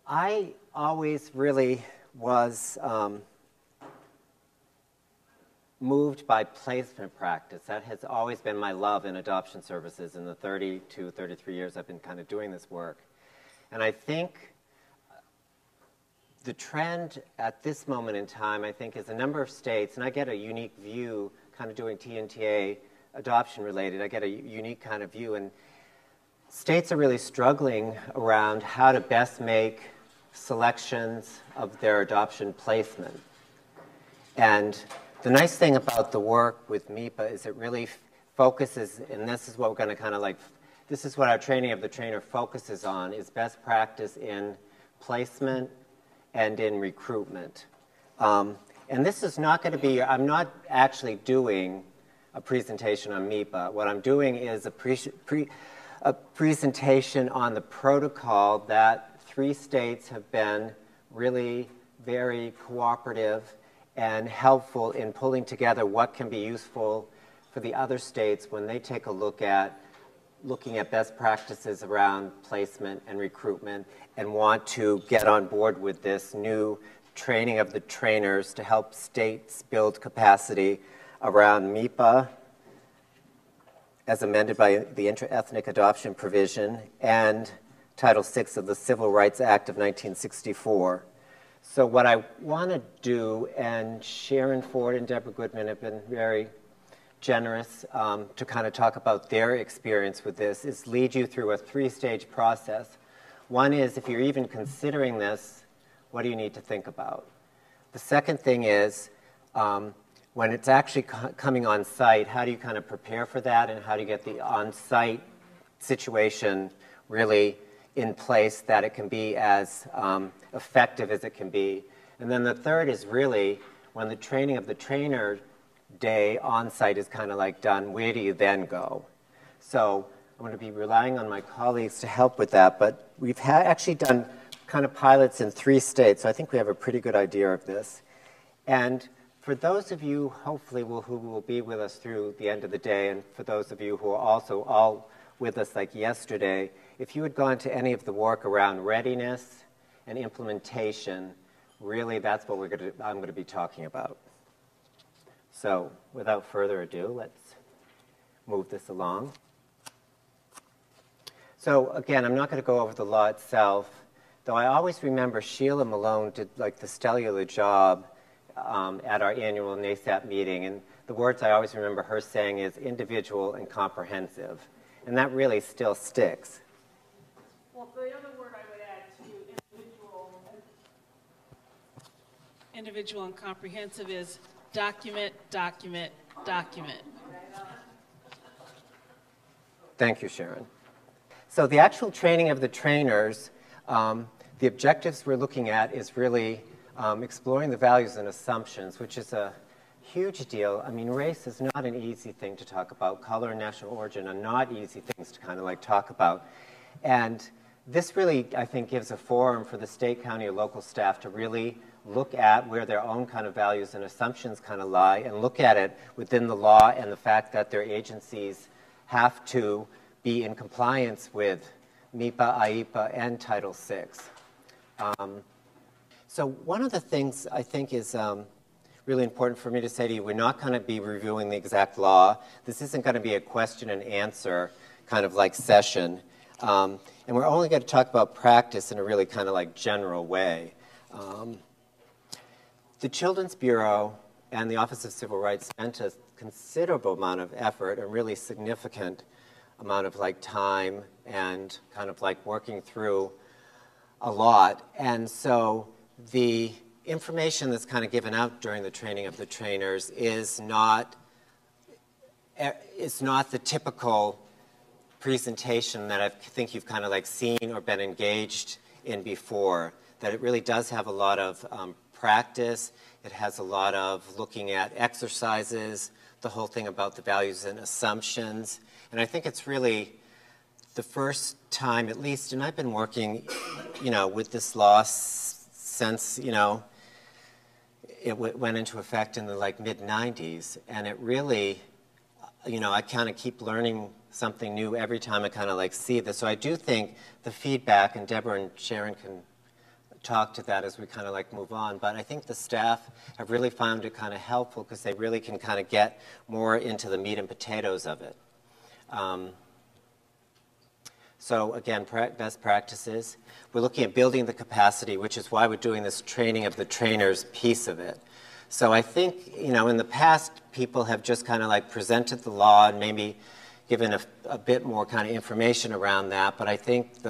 I always really was moved by placement practice. That has always been my love in adoption services in the 32, 33 years I've been kind of doing this work. And I think the trend at this moment in time, I think, is a number of states, and I get a unique view kind of doing TNTA adoption related. I get a unique kind of view, and states are really struggling around how to best make selections of their adoption placement. And the nice thing about the work with MIPA is it really focuses, and this is what we're going to kind of like, this is what our training of the trainer focuses on, is best practice in placement and in recruitment. And this is not going to be, I'm not actually doing a presentation on MIPA. What I'm doing is a presentation on the protocol that 3 states have been really very cooperative and helpful in pulling together what can be useful for the other states when they take a look at looking at best practices around placement and recruitment and want to get on board with this new training of the trainers to help states build capacity around MIPA as amended by the Inter-Ethnic Adoption Provision and Title VI of the Civil Rights Act of 1964. So what I want to do, and Sharon Ford and Deborah Goodman have been very generous to kind of talk about their experience with this, is lead you through a 3-stage process. One is, if you're even considering this, what do you need to think about? The second thing is, when it's actually coming on site, how do you kind of prepare for that, and how do you get the on-site situation really in place that it can be as effective as it can be? And then the third is really, when the training of the trainer day on-site is kind of like done, where do you then go? So I'm going to be relying on my colleagues to help with that, but we've actually done kind of pilots in 3 states, so I think we have a pretty good idea of this. And for those of you, hopefully, who will be with us through the end of the day, and for those of you who are also all with us like yesterday, if you had gone to any of the work around readiness and implementation, really that's what I'm going to be talking about. So without further ado, let's move this along. So again, I'm not going to go over the law itself, though I always remember Sheila Malone did like the stellar job at our annual NASAP meeting, and the words I always remember her saying is individual and comprehensive, and that really still sticks. Well, the other word I would add to individual and comprehensive is document, document, document. Thank you, Sharon. So the actual training of the trainers, the objectives we're looking at is really exploring the values and assumptions, which is a huge deal. I mean, race is not an easy thing to talk about. Color and national origin are not easy things to kind of like talk about. And this really, I think, gives a forum for the state, county, or local staff to really look at where their own kind of values and assumptions kind of lie, and look at it within the law and the fact that their agencies have to be in compliance with MIPA, IEPA, and Title VI. So one of the things I think is really important for me to say to you, we're not going to be reviewing the exact law. This isn't going to be a question and answer kind of like session. And we're only going to talk about practice in a really kind of like general way. The Children's Bureau and the Office of Civil Rights spent a considerable amount of effort, a really significant amount of like time and kind of like working through a lot. And so the information that's kind of given out during the training of the trainers is not the typical presentation that I think you've kind of like seen or been engaged in before, that it really does have a lot of practice. It has a lot of looking at exercises, the whole thing about the values and assumptions. And I think it's really the first time, at least, and I've been working, with this law since, it went into effect in the mid-90s, and it really, I kind of keep learning something new every time I kind of see this. So I do think the feedback, and Deborah and Sharon can talk to that as we kind of like move on. But I think the staff have really found it kind of helpful because they really can kind of get more into the meat and potatoes of it. So again, best practices. We're looking at building the capacity, which is why we're doing this training of the trainers piece of it. So I think, you know, in the past, people have just kind of like presented the law and maybe given a bit more kind of information around that. But I think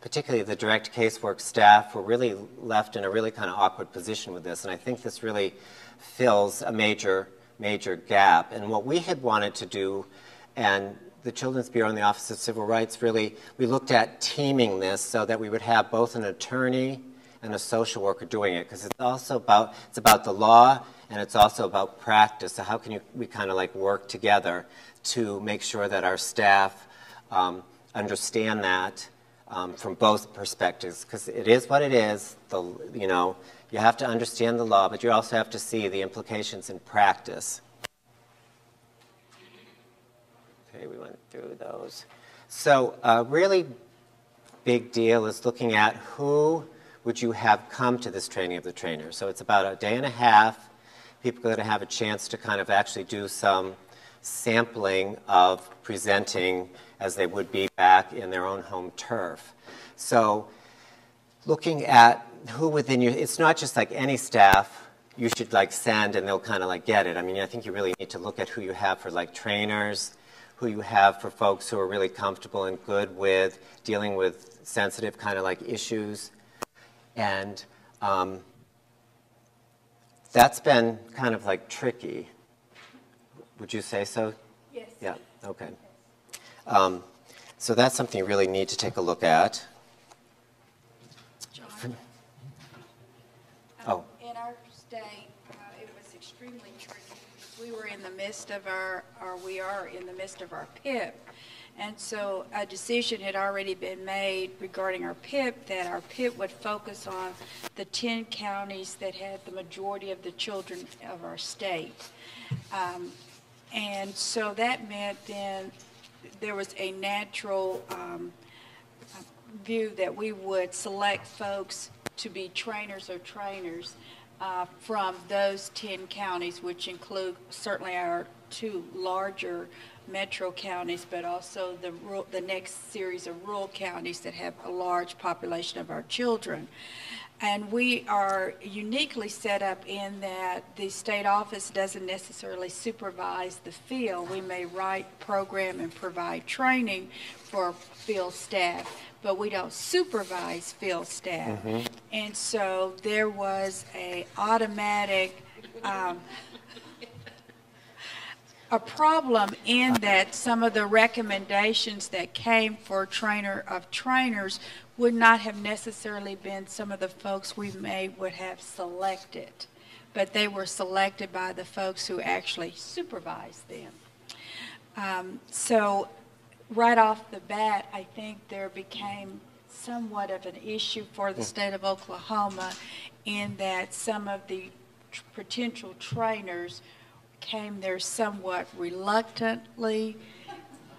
particularly the direct casework staff were really left in a really kind of awkward position with this. And I think this really fills a major gap. And what we had wanted to do, and the Children's Bureau and the Office of Civil Rights really, we looked at teaming this so that we would have both an attorney and a social worker doing it, because it's about the law and it's also about practice. So how can we kind of like work together to make sure that our staff understand that from both perspectives, because it is what it is. You know, you have to understand the law, but you also have to see the implications in practice. Okay, we went through those. So a really big deal is looking at who would you have come to this training of the trainer. So it's about a day and a half. People are going to have a chance to kind of actually do some sampling of presenting as they would be back in their own home turf. So looking at who within you, it's not just like any staff you should like send and they'll kind of like get it. I mean, I think you really need to look at who you have for like trainers, who you have for folks who are really comfortable and good with dealing with sensitive kind of like issues. And that's been kind of like tricky. Would you say so? Yes. Yeah, okay. So that's something you really need to take a look at. John? Oh. In our state, it was extremely tricky. We were in the midst of we are in the midst of our PIP. And so a decision had already been made regarding our PIP that our PIP would focus on the 10 counties that had the majority of the children of our state. And so that meant then there was a natural view that we would select folks to be trainers from those 10 counties, which include certainly our 2 larger metro counties, but also the next series of rural counties that have a large population of our children. And we are uniquely set up in that the state office doesn't necessarily supervise the field. We may write, program, and provide training for field staff, but we don't supervise field staff. Mm-hmm. And so there was a automatic a problem in that some of the recommendations that came for trainer of trainers would not have necessarily been some of the folks we would have selected, but they were selected by the folks who actually supervised them. So right off the bat, I think there became somewhat of an issue for the state of Oklahoma in that some of the potential trainers came there somewhat reluctantly,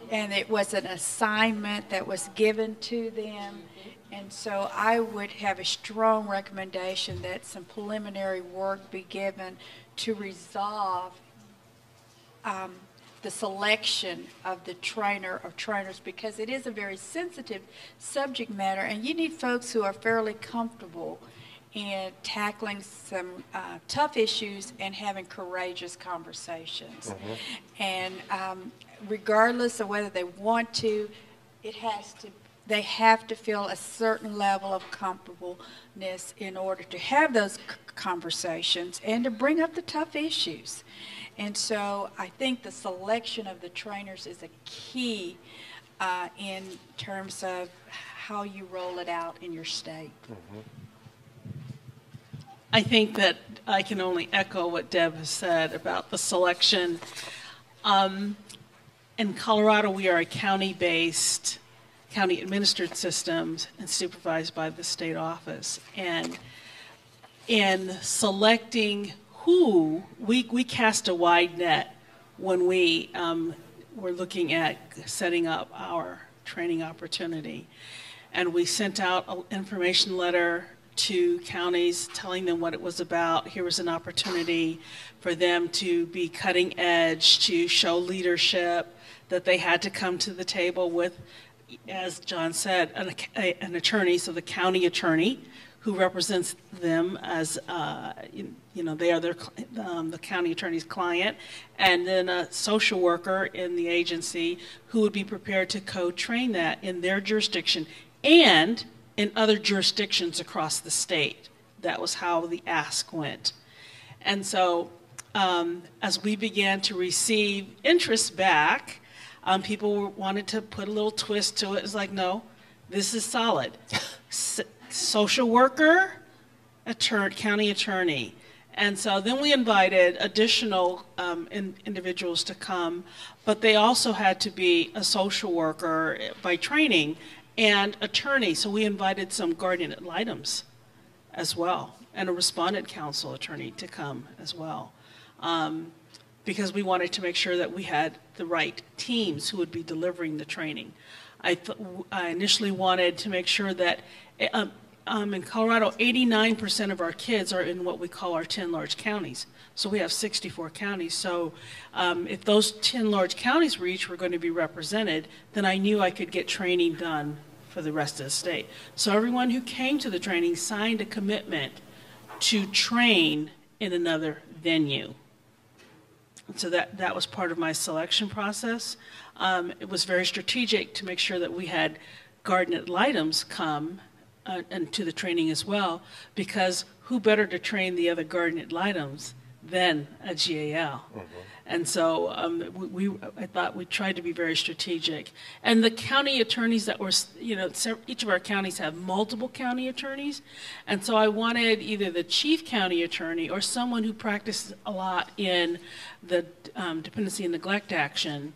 and it was an assignment that was given to them. And so I would have a strong recommendation that some preliminary work be given to resolve the selection of the trainer or trainers, because it is a very sensitive subject matter, and you need folks who are fairly comfortable in tackling some tough issues and having courageous conversations. Mm-hmm. And regardless of whether they want to, they have to feel a certain level of comfortableness in order to have those conversations and to bring up the tough issues. And so I think the selection of the trainers is a key in terms of how you roll it out in your state. Mm-hmm. I think that I can only echo what Deb has said about the selection. In Colorado, we are a county-based, county-administered systems and supervised by the state office. And in selecting who, we cast a wide net when we were looking at setting up our training opportunity. and we sent out an information letter to counties telling them what it was about. Here was an opportunity for them to be cutting edge, to show leadership, that they had to come to the table with, as John said, an attorney, so the county attorney who represents them as, they are the county attorney's client, and then a social worker in the agency who would be prepared to co-train that in their jurisdiction and in other jurisdictions across the state. That was how the ask went. And so as we began to receive interest back, people wanted to put a little twist to it. It's like, no, this is solid. Social worker, county attorney. And so then we invited additional individuals to come, but they also had to be a social worker by training and attorney. So we invited some guardian ad litems as well, and a respondent counsel attorney to come as well, because we wanted to make sure that we had the right teams who would be delivering the training. I initially wanted to make sure that in Colorado, 89% of our kids are in what we call our 10 large counties. So we have 64 counties. So if those 10 large counties were going to be represented, then I knew I could get training done for the rest of the state. So everyone who came to the training signed a commitment to train in another venue. So that was part of my selection process. It was very strategic to make sure that we had guardian ad litems come and to the training as well, because who better to train the other guardian ad litems than a GAL? Mm-hmm. And so I thought we tried to be very strategic. And the county attorneys that were, each of our counties have multiple county attorneys. And so I wanted either the chief county attorney or someone who practiced a lot in the dependency and neglect action,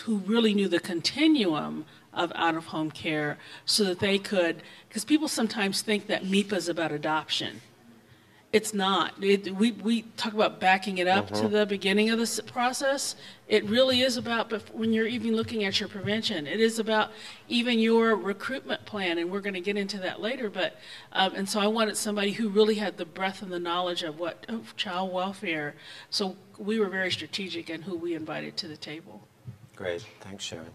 who really knew the continuum of out-of-home care, so that they could, because people sometimes think that MIPA is about adoption. It's not. We talk about backing it up to the beginning of this process. It really is about, but when you're even looking at your prevention, it is about even your recruitment plan, and we're going to get into that later. But and so I wanted somebody who really had the breadth and the knowledge of child welfare. So we were very strategic in who we invited to the table. Great, thanks, Sharon.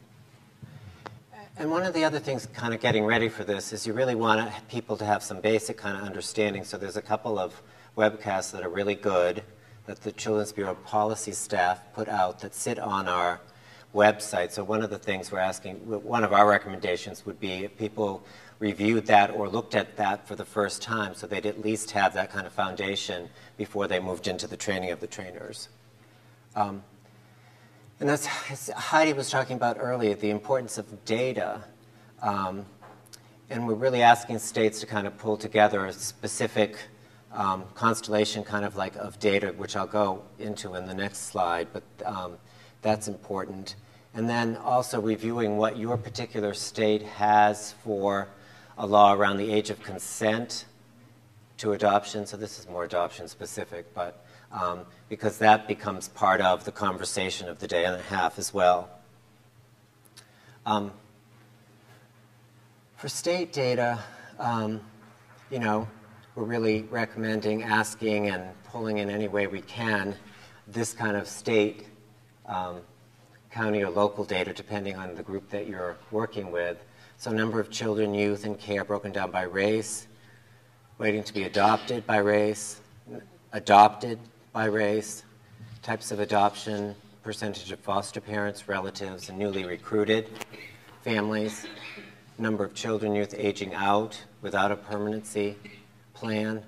And one of the other things kind of getting ready for this is you really want people to have some basic kind of understanding. So there's a couple of webcasts that are really good that the Children's Bureau Policy staff put out that sit on our website. So one of the things we're asking, one of our recommendations would be if people reviewed that or looked at that for the first time, so they'd at least have that kind of foundation before they moved into the training of the trainers. And as Heidi was talking about earlier, the importance of data. And we're really asking states to kind of pull together a specific constellation kind of like of data, which I'll go into in the next slide, but that's important. And then also reviewing what your particular state has for a law around the age of consent to adoption. So this is more adoption specific, but because that becomes part of the conversation of the day and a half as well. For state data, we're really recommending asking and pulling in any way we can this kind of state, county, or local data, depending on the group that you're working with. So number of children, youth, in care broken down by race, waiting to be adopted by race, adopted by race, types of adoption, percentage of foster parents, relatives, and newly recruited families, number of children, youth aging out without a permanency plan,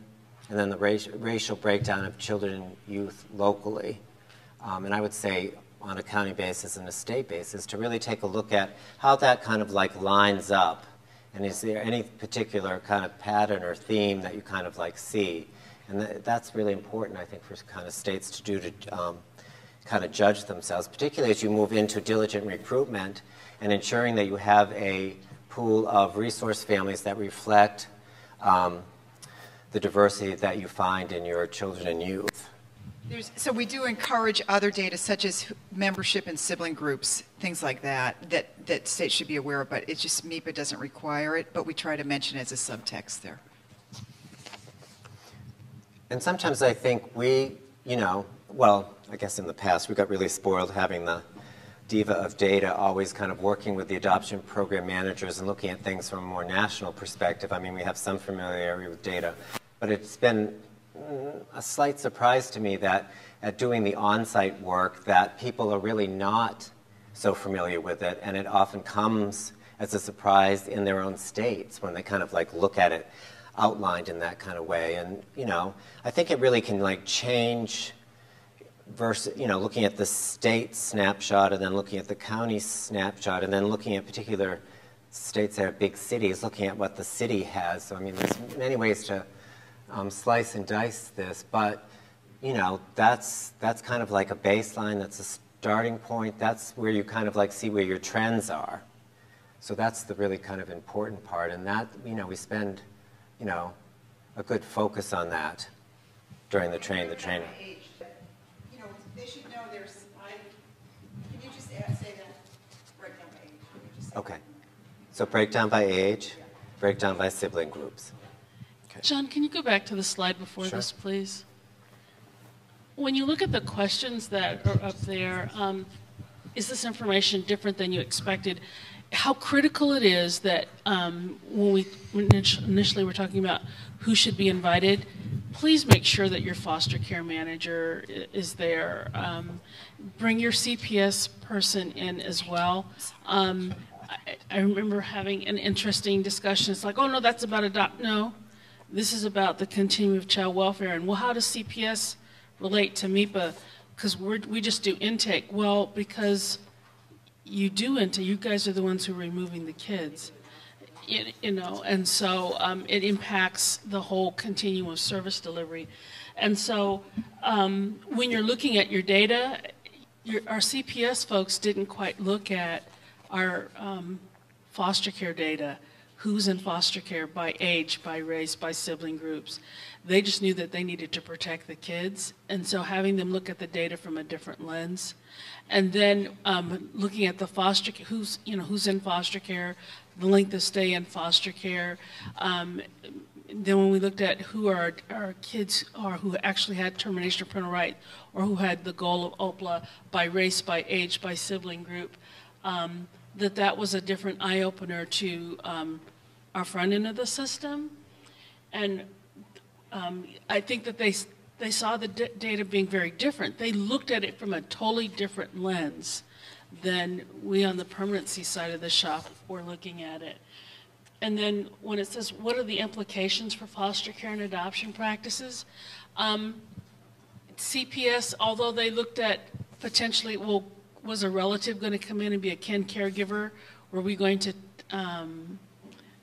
and then the racial breakdown of children and youth locally. And I would say on a county basis and a state basis to really take a look at how that kind of like lines up. And is there any particular kind of pattern or theme that you kind of like see? And that's really important, I think, for kind of states to do to kind of judge themselves, particularly as you move into diligent recruitment and ensuring that you have a pool of resource families that reflect the diversity that you find in your children and youth. So we do encourage other data such as membership in sibling groups, things like that, that states should be aware of, but it's just MIPA doesn't require it, but we try to mention it as a subtext there. And sometimes I think we, well, I guess in the past we got really spoiled having the diva of data always kind of working with the adoption program managers and looking at things from a more national perspective. I mean, we have some familiarity with data, but it's been a slight surprise to me that at doing the on-site work that people are really not so familiar with it, and it often comes as a surprise in their own states when they kind of like look at it outlined in that kind of way. And I think it really can like change versus looking at the state snapshot and then looking at the county snapshot and then looking at particular states that have big cities, looking at what the city has. So I mean, there's many ways to slice and dice this, but that's kind of like a baseline. That's a starting point. That's where you kind of like see where your trends are. So that's the really kind of important part, and that we spend a good focus on that during the training. They should know there's. Can you just say that? Breakdown by age. Okay. So breakdown by age, breakdown by sibling groups. Okay. John, can you go back to the slide before Sure. this, please? When you look at the questions that are up there, is this information different than you expected? How critical it is that when we initially were talking about who should be invited, please make sure that your foster care manager is there. Bring your CPS person in as well. I remember having an interesting discussion. It's like, oh no, that's about adopt. No, this is about the continuum of child welfare. And well, how does CPS relate to MIPA? Because we just do intake. Well, because you do intake. You guys are the ones who are removing the kids. And so it impacts the whole continuum of service delivery. And so when you're looking at your data, our CPS folks didn't quite look at our foster care data, who's in foster care by age, by race, by sibling groups. They just knew that they needed to protect the kids. And so having them look at the data from a different lens, and then looking at the foster care, who's in foster care, the length of stay in foster care. Then when we looked at who our kids are who actually had termination of parental right or who had the goal of OPLA by race, by age, by sibling group, that was a different eye-opener to our front end of the system. And I think that they saw the data being very different. They looked at it from a totally different lens than we on the permanency side of the shop were looking at it. And then when it says, what are the implications for foster care and adoption practices? CPS, although they looked at potentially, well, was a relative going to come in and be a kin caregiver? Were we going to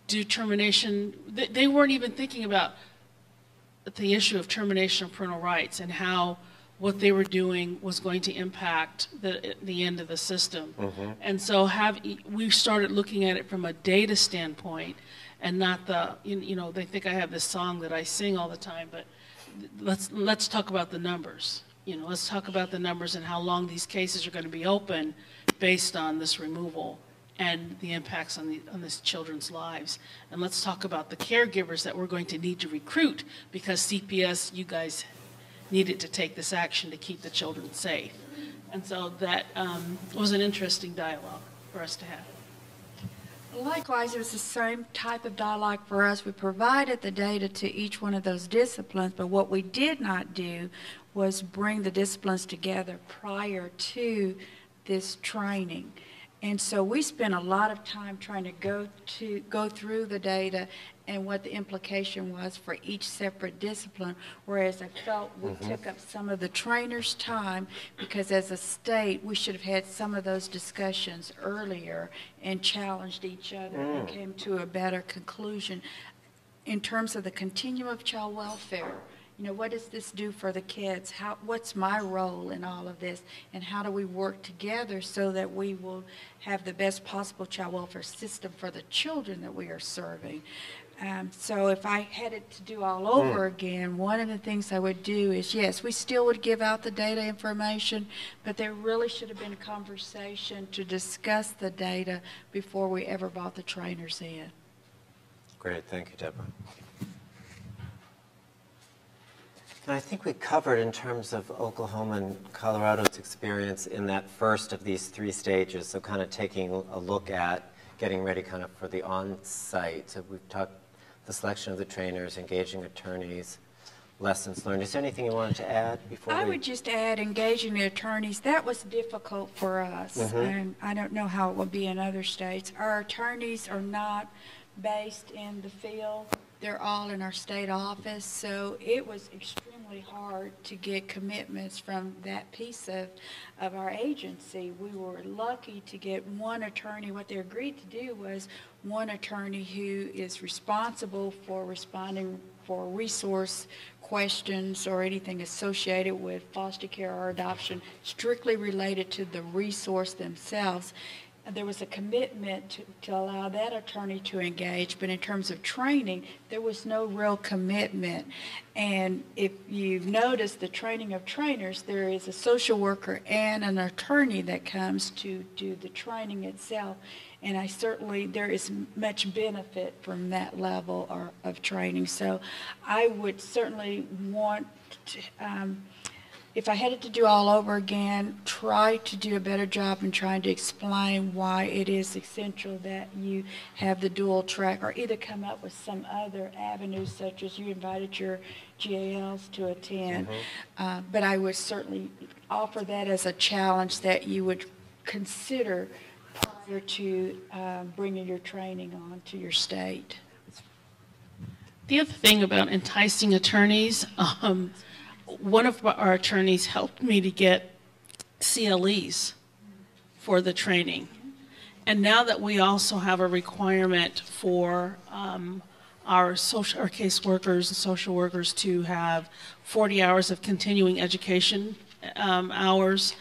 do termination? They weren't even thinking about the issue of termination of parental rights and how what they were doing was going to impact the end of the system. Mm-hmm. And so we started looking at it from a data standpoint and not they think I have this song that I sing all the time, but let's talk about the numbers. Let's talk about the numbers and how long these cases are going to be open based on this removal and the impacts on these children's lives. And let's talk about the caregivers that we're going to need to recruit because CPS, you guys needed to take this action to keep the children safe. And so that was an interesting dialogue for us to have. Likewise, it was the same type of dialogue for us. We provided the data to each one of those disciplines, but what we did not do was bring the disciplines together prior to this training. And so we spent a lot of time trying to go through the data and what the implication was for each separate discipline, whereas I felt we took up some of the trainers' time because as a state, we should have had some of those discussions earlier and challenged each other and came to a better conclusion. In terms of the continuum of child welfare, what does this do for the kids? What's my role in all of this? And how do we work together so that we will have the best possible child welfare system for the children that we are serving? So if I had it to do all over again, one of the things I would do is, yes, we still would give out the data information, but there really should have been a conversation to discuss the data before we ever brought the trainers in. Great, thank you, Deborah. And I think we covered in terms of Oklahoma and Colorado's experience in that first of these 3 stages, so kind of taking a look at getting ready kind of for the on-site. So we've talked the selection of the trainers, engaging attorneys, lessons learned. Is there anything you wanted to add before I would just add engaging the attorneys. That was difficult for us, and I don't know how it will be in other states. Our attorneys are not based in the field. They're all in our state office, so it was extremely hard to get commitments from that piece of our agency. We were lucky to get one attorney. What they agreed to do was one attorney who is responsible for responding for resource questions or anything associated with foster care or adoption strictly related to the resource themselves. There was a commitment to allow that attorney to engage, but in terms of training, there was no real commitment. And if you've noticed the training of trainers, there is a social worker and an attorney that comes to do the training itself. And there is much benefit from that level of training. So I would certainly want to, if I had it to do all over again, try to do a better job in trying to explain why it is essential that you have the dual track, or either come up with some other avenues, such as you invited your GALs to attend. But I would certainly offer that as a challenge that you would consider prior to bringing your training on to your state. The other thing about enticing attorneys, one of our attorneys helped me to get CLEs for the training. And now that we also have a requirement for our caseworkers and social workers to have 40 hours of continuing education hours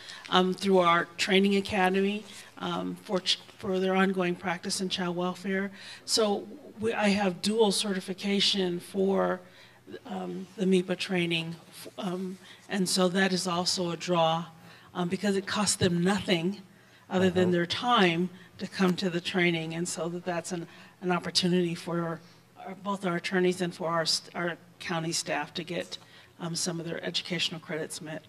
through our training academy for their ongoing practice in child welfare. So I have dual certification for the MIPA training, and so that is also a draw because it costs them nothing other than their time to come to the training, and so that's an opportunity for both our attorneys and for our county staff to get some of their educational credits met.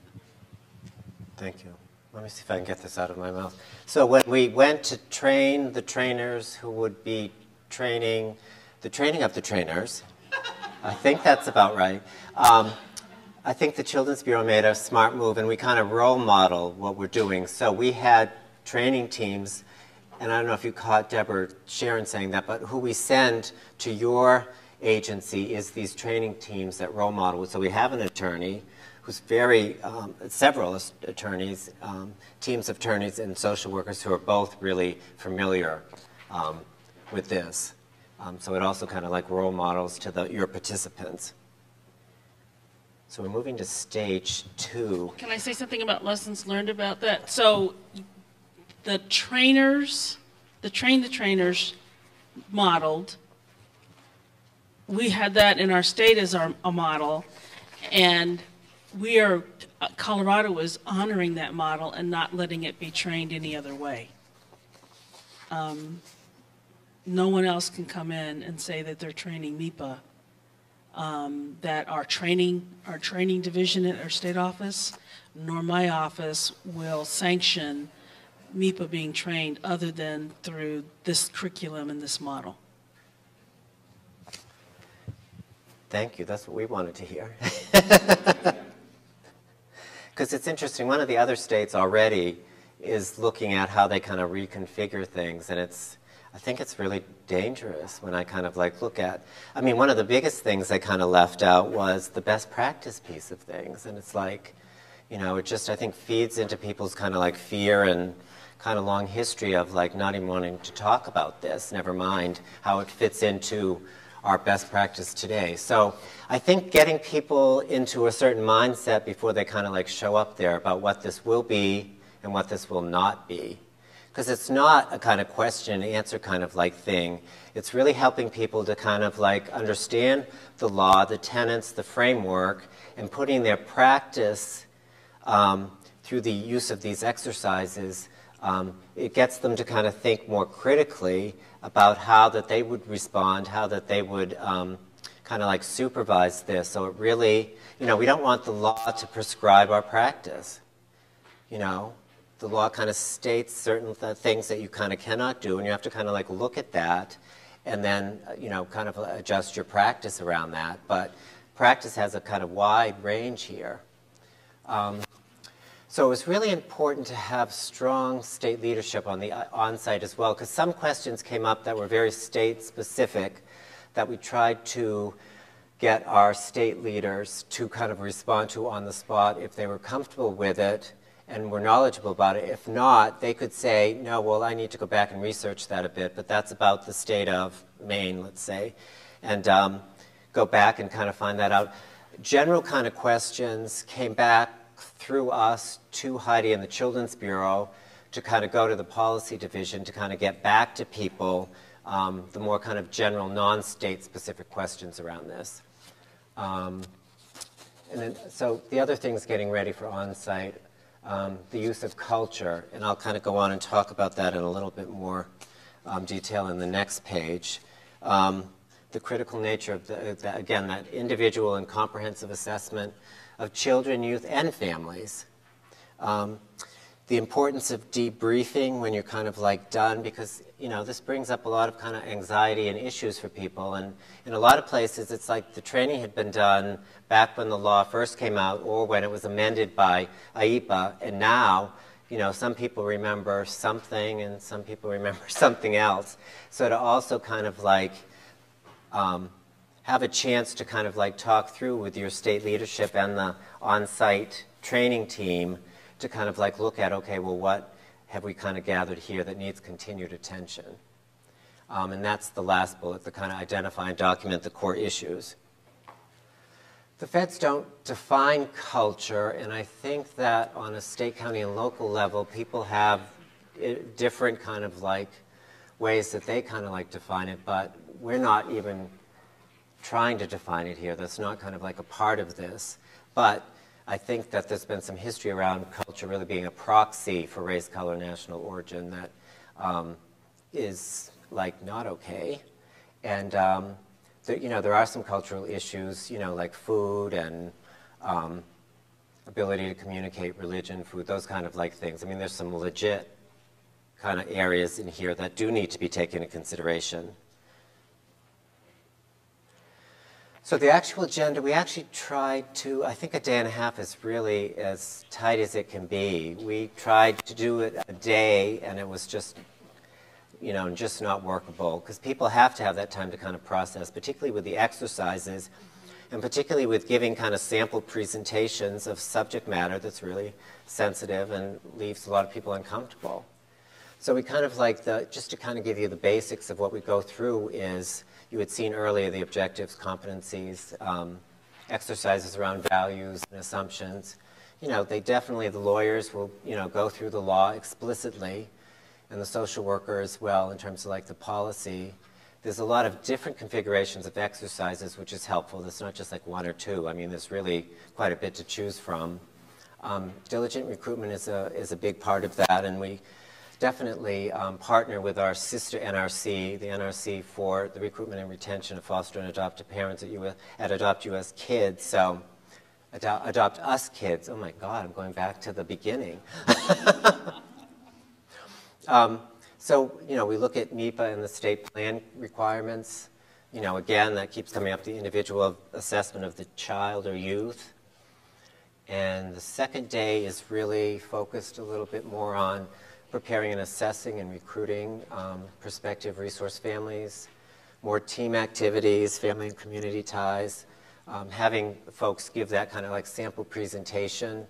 Thank you. Let me see if I can get this out of my mouth. So when we went to train the trainers who would be training the training of the trainers, I think that's about right. I think the Children's Bureau made a smart move, and we kind of role model what we're doing. So we had training teams, and I don't know if you caught Deborah Sharon saying that, but who we send to your agency is these training teams that role model. So we have an attorney who's several attorneys, teams of attorneys and social workers who are both really familiar with this. So it also kind of like role models to your participants. So we're moving to stage 2. Can I say something about lessons learned about that? So the trainers, the trainers modeled, we had that in our state as a model, and Colorado is honoring that model and not letting it be trained any other way. No one else can come in and say that they're training MIPA. That our training division at our state office, nor my office, will sanction MIPA being trained other than through this curriculum and this model. Thank you. That's what we wanted to hear. Because it's interesting, one of the other states already is looking at how they kind of reconfigure things, and I think it's really dangerous when I kind of like look at, I mean, one of the biggest things they kind of left out was the best practice piece of things, and it's like, you know, it just, I think, feeds into people's kind of like fear and kind of long history of like not even wanting to talk about this, never mind how it fits into our best practice today. So I think getting people into a certain mindset before they kind of like show up there about what this will be and what this will not be, because it's not a kind of question and answer kind of like thing. It's really helping people to kind of like understand the law, the tenets, the framework, and putting their practice through the use of these exercises. It gets them to kind of think more critically about how that they would respond, how that they would kind of like supervise this. So it really, you know, we don't want the law to prescribe our practice. You know, the law kind of states certain things that you kind of cannot do, and you have to kind of like look at that and then, you know, kind of adjust your practice around that. But practice has a kind of wide range here. So it was really important to have strong state leadership on the on-site as well, because some questions came up that were very state-specific that we tried to get our state leaders to kind of respond to on the spot if they were comfortable with it and were knowledgeable about it. If not, they could say, no, well, I need to go back and research that a bit, but that's about the state of Maine, let's say, and go back and kind of find that out. General kind of questions came back through us to Heidi and the Children's Bureau to kind of go to the policy division to kind of get back to people the more kind of general non-state specific questions around this. And then, so the other thing is getting ready for on-site. The use of culture, and I'll kind of go on and talk about that in a little bit more detail in the next page. The critical nature of, again, that individual and comprehensive assessment of children, youth, and families. The importance of debriefing when you're kind of like done, because, you know, this brings up a lot of kind of anxiety and issues for people. And in a lot of places, it's like the training had been done back when the law first came out or when it was amended by IEPA. And now, you know, some people remember something and some people remember something else. So to also kind of like have a chance to kind of like talk through with your state leadership and the on-site training team to kind of like look at, okay, well, what have we kind of gathered here that needs continued attention? And that's the last bullet, the kind of identify and document the core issues. The feds don't define culture, and I think that on a state, county, and local level, people have different kind of like ways that they kind of like define it, but we're not even trying to define it here. That's not kind of like a part of this. But I think that there's been some history around culture really being a proxy for race, color, national origin that is like not okay. And you know, there are some cultural issues, you know, like food and ability to communicate, religion, food, those kind of like things. I mean, there's some legit kind of areas in here that do need to be taken into consideration. So the actual agenda, we actually tried to, I think a day and a half is really as tight as it can be. We tried to do it a day, and it was just, you know, just not workable, because people have to have that time to kind of process, particularly with the exercises, and particularly with giving kind of sample presentations of subject matter that's really sensitive and leaves a lot of people uncomfortable. So we kind of like, just to kind of give you the basics of what we go through is, you had seen earlier the objectives, competencies, exercises around values and assumptions. You know, they definitely, the lawyers will, you know, go through the law explicitly, and the social worker as well in terms of like the policy. There's a lot of different configurations of exercises, which is helpful. There's not just like one or two. I mean, there's really quite a bit to choose from. Diligent recruitment is a big part of that, and we definitely partner with our sister NRC, the NRC for the recruitment and retention of foster and adoptive parents at Adopt US Kids. So Adopt Us Kids. Oh my God, I'm going back to the beginning. So, you know, we look at NEPA and the state plan requirements. You know, again, that keeps coming up, the individual assessment of the child or youth. And the second day is really focused a little bit more on preparing and assessing and recruiting prospective resource families, more team activities, family and community ties, having folks give that kind of like sample presentation.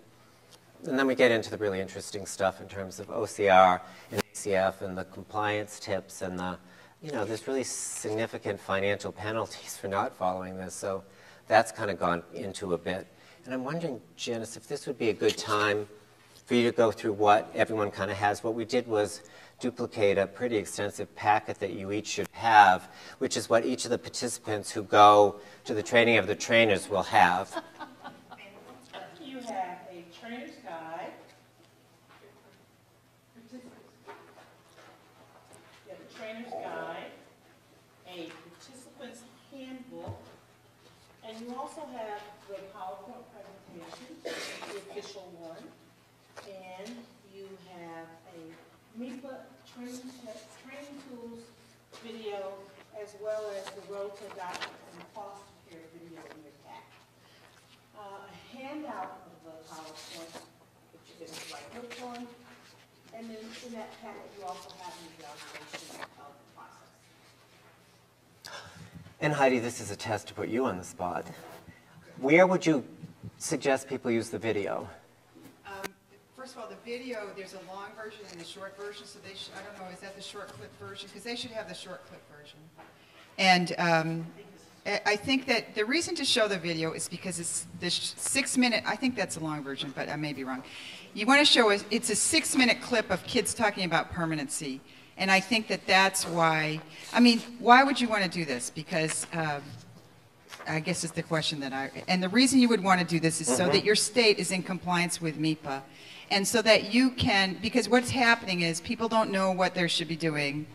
And then we get into the really interesting stuff in terms of OCR and ACF and the compliance tips and the, you know, there's really significant financial penalties for not following this. So that's kind of gone into a bit. And I'm wondering, Janice, if this would be a good time for you to go through what everyone kind of has. What we did was duplicate a pretty extensive packet that you each should have, which is what each of the participants who go to the training of the trainers will have. You have a trainer's guide. You have a trainer's guide, a participant's handbook, and you also have the PowerPoint presentation, the official one, and you have a MIPA training tools video, as well as the Road to Adoption and Foster Care video in your pack. A handout of the PowerPoint that you can right click on, and then in that packet you also have an evaluation of the process. And Heidi, this is a test to put you on the spot. Where would you suggest people use the video? First of all, the video, there's a long version and a short version, so they should, I don't know, is that the short clip version? Because they should have the short clip version. And I think that the reason to show the video is because it's the 6 minute, I think that's a long version, but I may be wrong. You want to show it's a 6 minute clip of kids talking about permanency. And I think that that's why, I mean, why would you want to do this? Because I guess is the question and the reason you would want to do this is so that your state is in compliance with MIPA. And so that you can, because what's happening is people don't know what they should be doing.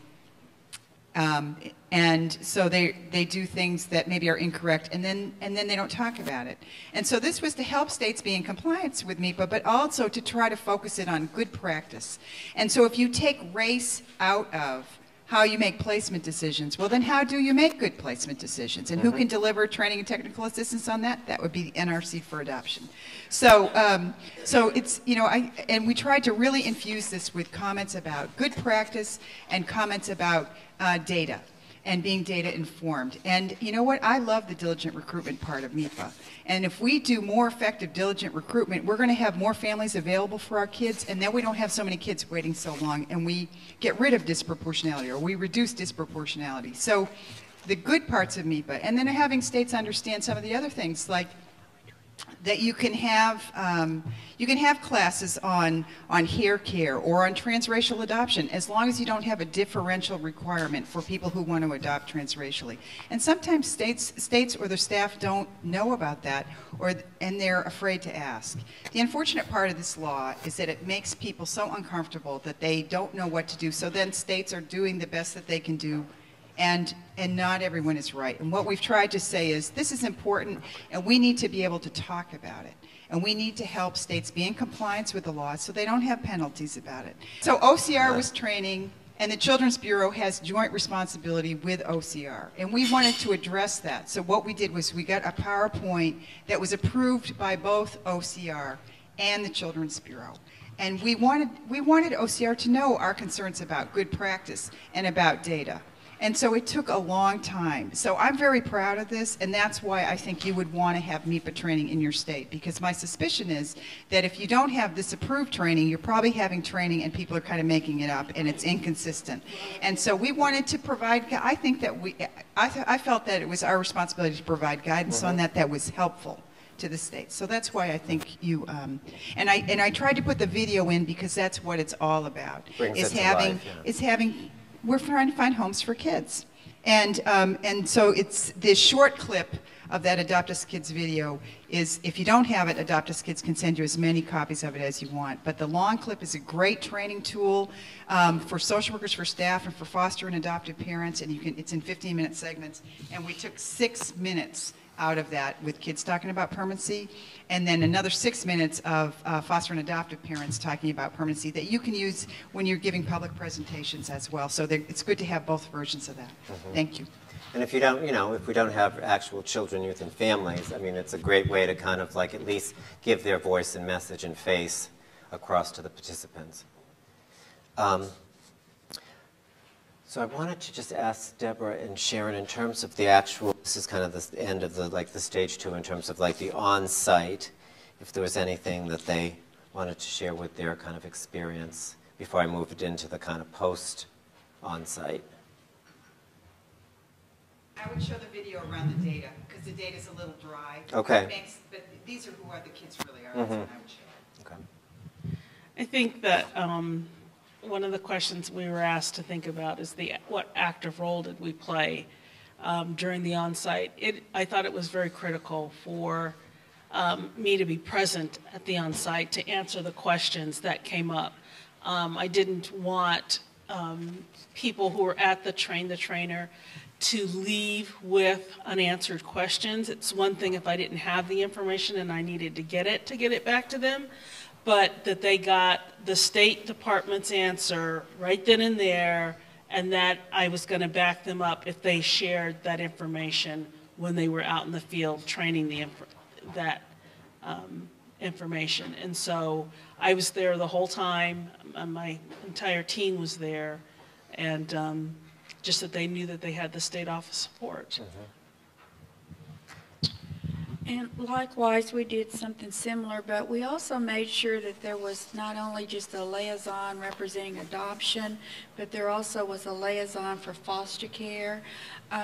And so they do things that maybe are incorrect, and then they don't talk about it. And so this was to help states be in compliance with MIPA, but also to try to focus it on good practice. And so if you take race out of how you make placement decisions, well then how do you make good placement decisions? And who can deliver training and technical assistance on that? That would be the NRC for adoption. So, so it's, you know, and we tried to really infuse this with comments about good practice and comments about data and being data informed. And you know what? I love the diligent recruitment part of MIPA. And if we do more effective diligent recruitment, we're going to have more families available for our kids, and then we don't have so many kids waiting so long, and we get rid of disproportionality, or we reduce disproportionality. So the good parts of MIPA, and then having states understand some of the other things, like that you can have classes on hair care or on transracial adoption, as long as you don't have a differential requirement for people who want to adopt transracially. And sometimes states or their staff don't know about that, and they're afraid to ask. The unfortunate part of this law is that it makes people so uncomfortable that they don't know what to do. So then states are doing the best that they can do. And not everyone is right. And what we've tried to say is this is important, and we need to be able to talk about it. And we need to help states be in compliance with the law so they don't have penalties about it. So OCR was training, and the Children's Bureau has joint responsibility with OCR. And we wanted to address that. So what we did was we got a PowerPoint that was approved by both OCR and the Children's Bureau. And we wanted OCR to know our concerns about good practice and about data. And so it took a long time. So I'm very proud of this, and that's why I think you would want to have MIPA training in your state, because my suspicion is that if you don't have this approved training, you're probably having training and people are kind of making it up, and it's inconsistent. And so we wanted to provide, I think that I felt that it was our responsibility to provide guidance on that was helpful to the state. So that's why I think you, and I tried to put the video in because that's what it's all about. We're trying to find homes for kids. And so it's this short clip of that Adopt Us Kids video is, if you don't have it, Adopt Us Kids can send you as many copies of it as you want. But the long clip is a great training tool for social workers, for staff, and for foster and adoptive parents. And it's in 15-minute segments. And we took 6 minutes out of that with kids talking about permanency, and then another 6 minutes of foster and adoptive parents talking about permanency that you can use when you're giving public presentations as well. So it's good to have both versions of that. Thank you. And if you don't, if we don't have actual children, youth, and families, I mean, it's a great way to kind of like at least give their voice and message and face across to the participants. So I wanted to just ask Deborah and Sharon, in terms of the actual, this is kind of the end of the stage 2, in terms of like the on-site, if there was anything that they wanted to share with their kind of experience before I moved into the kind of post-on-site. I would show the video around the data, because the data's a little dry. Okay. But these are who the kids really are. That's what I would show. Okay. I think that one of the questions we were asked to think about is what active role did we play during the on-site. I thought it was very critical for me to be present at the on-site to answer the questions that came up. I didn't want people who were at the trainer to leave with unanswered questions. It's one thing if I didn't have the information and I needed to get it back to them, but that they got the State Department's answer right then and there, and that I was going to back them up if they shared that information when they were out in the field training that information. And so I was there the whole time. My entire team was there, and just that they knew that they had the state office support. And likewise, we did something similar, but we also made sure that there was not only just a liaison representing adoption, but there also was a liaison for foster care,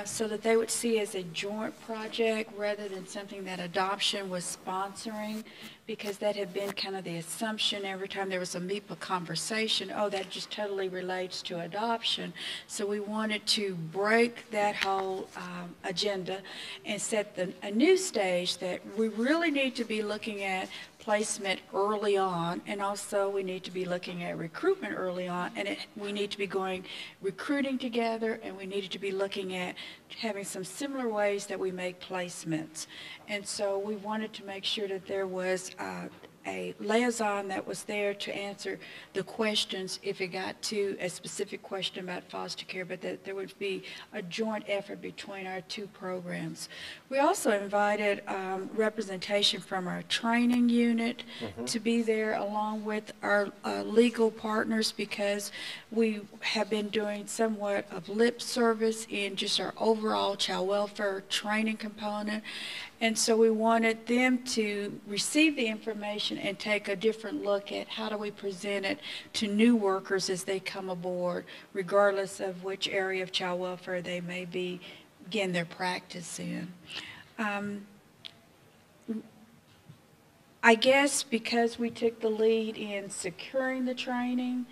so that they would see as a joint project rather than something that adoption was sponsoring, because that had been kind of the assumption every time there was a MEPA conversation, oh, that just totally relates to adoption. So we wanted to break that whole agenda and set a new stage that we really need to be looking at placement early on, and also we need to be looking at recruitment early on, and we need to be going recruiting together, and we needed to be looking at having some similar ways that we make placements. And so we wanted to make sure that there was a liaison that was there to answer the questions if it got to a specific question about foster care, but that there would be a joint effort between our two programs. We also invited representation from our training unit to be there, along with our legal partners, because we have been doing somewhat of lip service in just our overall child welfare training component. And so we wanted them to receive the information and take a different look at how do we present it to new workers as they come aboard, regardless of which area of child welfare they may begin their practice in. I guess because we took the lead in securing the training,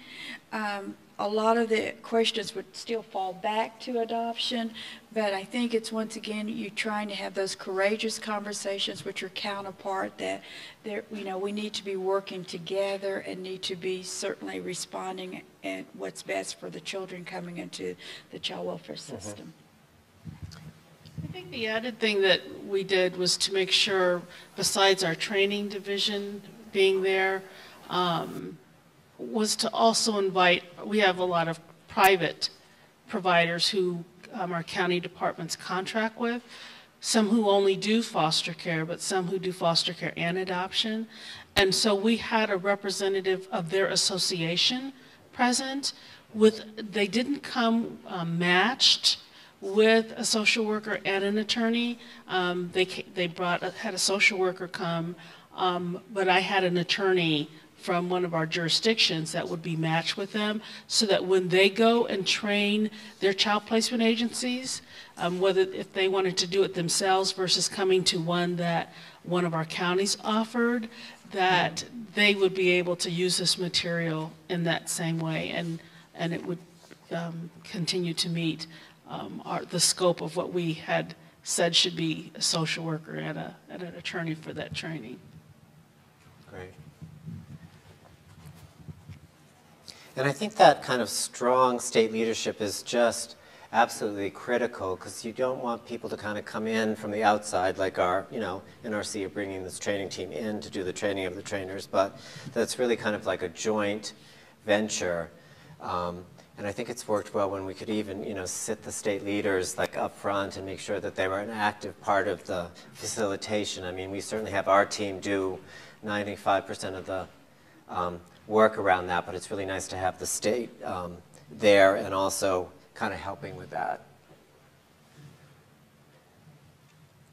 a lot of the questions would still fall back to adoption, but I think it's, once again, you're trying to have those courageous conversations with your counterpart that we need to be working together and need to be certainly responding at what's best for the children coming into the child welfare system. I think the added thing that we did was to make sure, besides our training division being there, was to also invite, we have a lot of private providers who our county departments contract with, some who only do foster care, but some who do foster care and adoption. And so we had a representative of their association present. They didn't come matched with a social worker and an attorney. They had a social worker come, but I had an attorney from one of our jurisdictions that would be matched with them, so that when they go and train their child placement agencies, whether if they wanted to do it themselves versus coming to one that one of our counties offered, that they would be able to use this material in that same way, and it would continue to meet the scope of what we had said should be a social worker and an attorney for that training. Great. And I think that kind of strong state leadership is just absolutely critical, because you don't want people to kind of come in from the outside, like our, NRC are bringing this training team in to do the training of the trainers, but that's really kind of like a joint venture. And I think it's worked well when we could even, sit the state leaders like up front and make sure that they were an active part of the facilitation. I mean, we certainly have our team do 95% of the work around that, but it's really nice to have the state there and also kind of helping with that.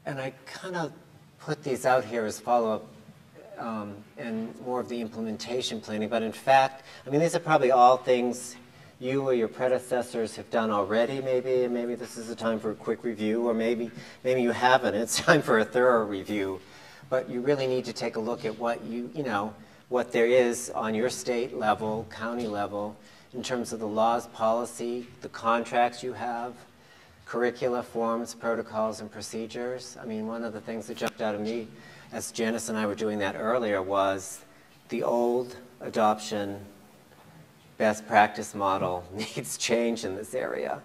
And I kind of put these out here as follow-up and more of the implementation planning, but in fact, I mean, these are probably all things you or your predecessors have done already, maybe, and maybe this is a time for a quick review, or maybe you haven't. It's time for a thorough review, but you really need to take a look at what what there is on your state level, county level, in terms of the laws, policy, the contracts you have, curricula, forms, protocols, and procedures. I mean, one of the things that jumped out at me as Janice and I were doing that earlier was the old adoption best practice model needs change in this area.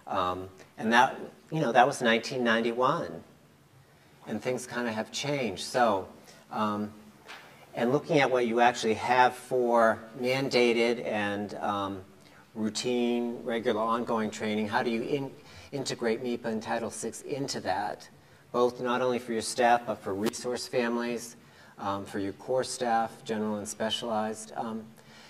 And that, you know, that was 1991. And things kind of have changed. So, and looking at what you actually have for mandated and routine, regular, ongoing training, how do you integrate MIPA and Title VI into that, both not only for your staff, but for resource families, for your core staff, general and specialized.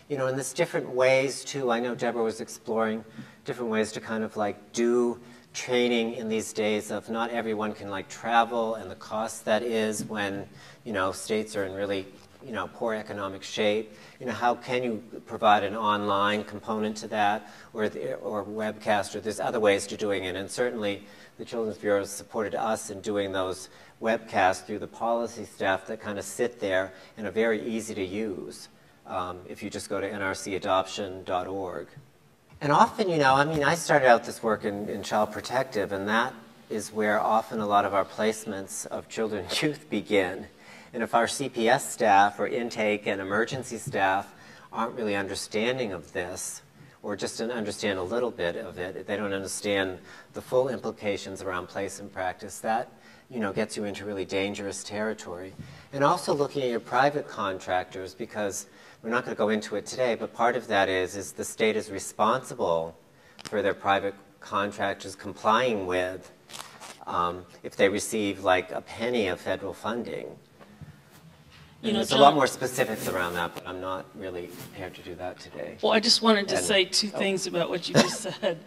You know, and there's different ways too. I know Deborah was exploring different ways to kind of like do training in these days of not everyone can like travel and the cost that is when, you know, states are in really, you know, poor economic shape. You know, how can you provide an online component to that, or webcast, or there's other ways to doing it. And certainly the Children's Bureau has supported us in doing those webcasts through the policy staff that kind of sit there and are very easy to use if you just go to nrcadoption.org. And often, you know, I mean, I started out this work in Child Protective, and that is where often a lot of our placements of children and youth begin. And if our CPS staff or intake and emergency staff aren't really understanding of this, or just understand a little bit of it, they don't understand the full implications around place and practice, that, you know, gets you into really dangerous territory. And also looking at your private contractors, because we're not going to go into it today, but part of that is the state is responsible for their private contractors complying with if they receive like a penny of federal funding. You know, there's a lot more specifics around that, but I'm not really prepared to do that today. Well, I just wanted to say two things about what you just said.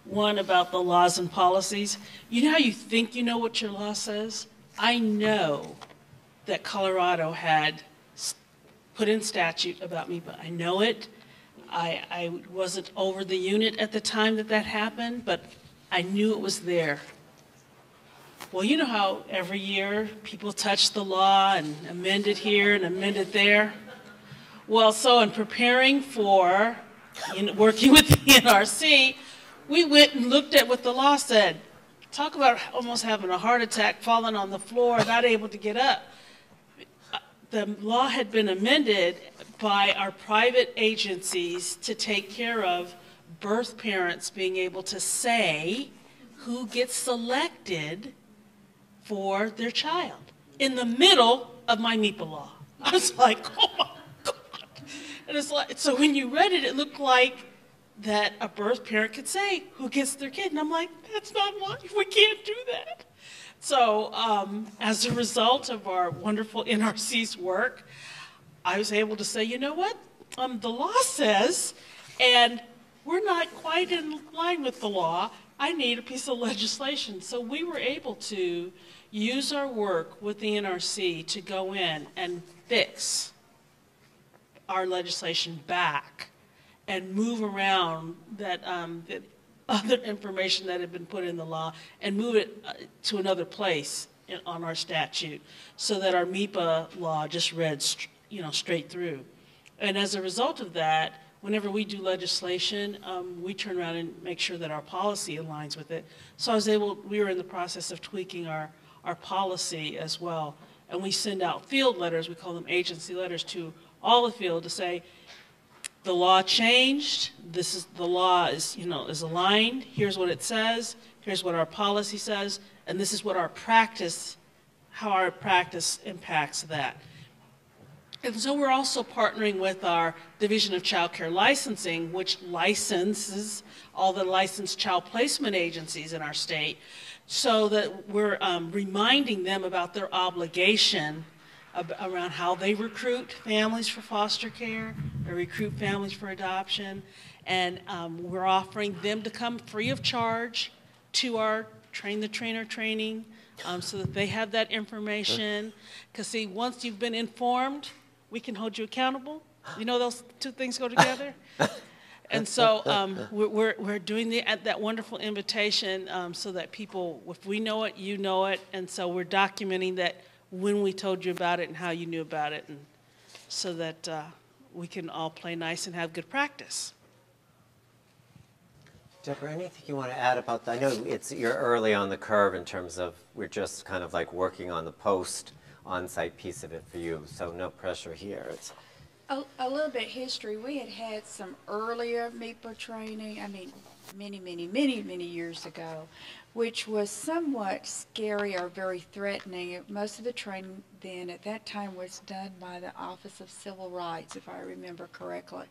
One, about the laws and policies. You know how you think you know what your law says? I know that Colorado had put in statute about MIPA. I know it. I wasn't over the unit at the time that happened, but I knew it was there. Well, you know how every year people touch the law and amend it here and amend it there? Well, so in preparing for working with the NRC, we went and looked at what the law said. Talk about almost having a heart attack, falling on the floor, not able to get up. The law had been amended by our private agencies to take care of birth parents being able to say who gets selected for their child in the middle of my MIPA law. I was like, oh my God. And it's like, so when you read it, it looked like that a birth parent could say who gets their kid. And I'm like, that's not life. We can't do that. So as a result of our wonderful NRC's work, I was able to say, you know what? The law says, and we're not quite in line with the law. I need a piece of legislation. So we were able to use our work with the NRC to go in and fix our legislation back and move around that, that other information that had been put in the law and move it to another place on our statute so that our MIPA law just read straight through. And as a result of that, whenever we do legislation, we turn around and make sure that our policy aligns with it. So we were in the process of tweaking our policy as well. And we send out field letters, we call them agency letters, to all the field to say, the law changed, the law is aligned, here's what it says, here's what our policy says, and this is what our practice, how our practice impacts that. And so we're also partnering with our Division of Child Care Licensing, which licenses all the licensed child placement agencies in our state, so that we're reminding them about their obligation around how they recruit families for foster care, or recruit families for adoption, and we're offering them to come free of charge to our Train the Trainer training so that they have that information. Because see, once you've been informed, we can hold you accountable. You know those two things go together? And so we're doing that wonderful invitation so that people, if we know it, you know it, and so we're documenting that when we told you about it and how you knew about it. And so that we can all play nice and have good practice. Deborah, anything you want to add about that? I know you're early on the curve in terms of we're just kind of like working on the post on-site piece of it for you, so no pressure here. It's A little bit history. We had some earlier MEPA training, I mean, many years ago, which was somewhat scary or very threatening. Most of the training then at that time was done by the Office of Civil Rights, if I remember correctly.